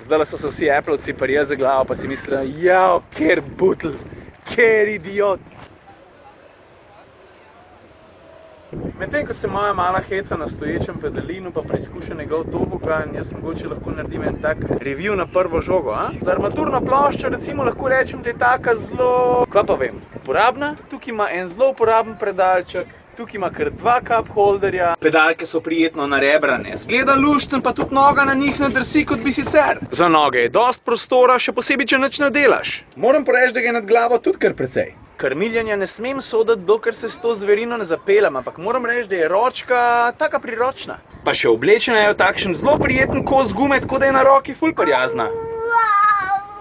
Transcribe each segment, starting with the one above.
Zdaj so se vsi Applovci prijeli za glavo, pa si mislijo, jao, ker butl, ker idiot. Medtem, ko se moja mala heca na stoječem pedalinu pa preizkuša njegov tobogan, jaz mogoče lahko naredim en tak review na prvo žogo, a? Za armaturno ploščo recimo lahko rečem, da je taka zelo, kva pa vem, uporabna. Tukaj ima en zelo uporaben predalček, tukaj ima kar dva cup holderja. Pedalke so prijetno narebrane, zgleda lušten, pa tudi noga na njih ne drsi kot bi sicer. Za noge je dost prostora, še posebej, če nič ne delaš. Moram pa reči, da ga je nad glavo tudi kar precej. Krmiljanja ne smem soditi, dokler se s to zverino ne zapeljem, ampak moram reči, da je ročka taka priročna. Pa še oblečena je v takšen zelo prijeten kos gume, tako da je na roki ful prijazna.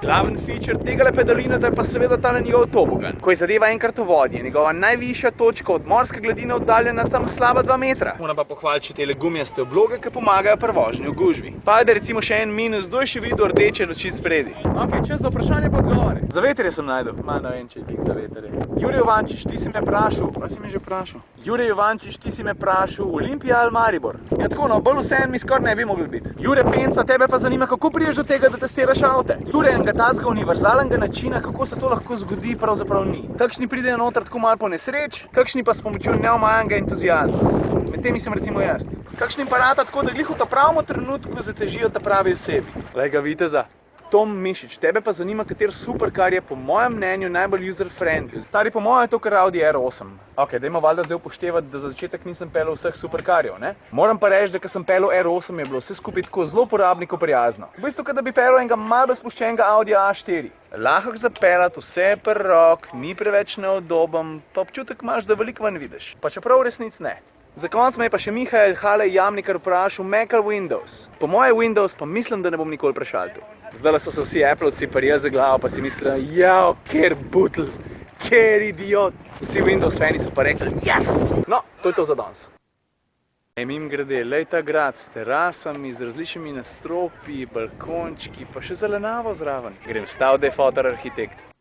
Glaven feature tegale pedalina je pa seveda tale njegov tobogan. Ko je zadeva enkrat v vodi, je njegova najvišja točka od morske gladine oddaljena tam slaba 2 metra. Moram pa pohvaliti še tele gumijaste obloge, ki pomagajo pri vožnji v gužvi. Pa ajde recimo še en minus, kdo je še videl rdeče luči spredi. Ok, čas za vprašanje pa odgovore. Za veterje sem najdel. Ma ne vem, če je lik za veterje. Jure Jovančič, ti si me vprašal. Kaj si me že vprašal? Jure Jovančič, ti si me vprašal, Olimpija ali Maribor? Ja tako, no, bolj vseeno mi skoraj ne bi mogli biti. Jure Penca, tebe pa zanima, kako priješ do tega, da testiraš avte. Jure, tazga univerzalnega načina, kako se to lahko zgodi, pravzaprav ni. Kakšni pridejo noter tako malo po nesreč, kakšni pa s pomočjo neomajanega entuziazma. Med temi sem recimo jaz. Kakšni pa rata tako, da glih v ta pravem trenutku zatežijo ta pravi osebi. Glej ga viteza. Tom Mišič, tebe pa zanima, kater superkar je po mojem mnenju najbolj user-friendly. Stari, po mojem je to kar Audi R8. Ok, dajmo valjda zdaj upoštevati, da za začetek nisem pelil vseh superkarjev, ne? Moram pa reči, da ko sem pelil R8 je bilo vse skupaj tako zelo uporabniku prijazno. V bistvu, kot da bi pelil enega malo bolj spuščenega Audi A4. Lahko zapeljati, vse je per rok, ni preveč neodoben, pa občutek imaš, da veliko ven vidiš. Pa čeprav v resnici ne. Za konec me je pa še Mihael Halej Jamnikar vprašal Mac ali Windows. Po moje Windows pa mislim, da ne bom nikoli prešaltil. Zdaj so se vsi Applovci prijeli za glavo, pa si mislijo, jao, ker butl, ker idiot. Vsi Windows fani so pa rekli, yes! No, to je to za danes. Mimogrede, lej ta grad s terasami, z različnimi nastropi, balkončki, pa še zelenavo zraven. Grem stav, da je fotor arhitekt.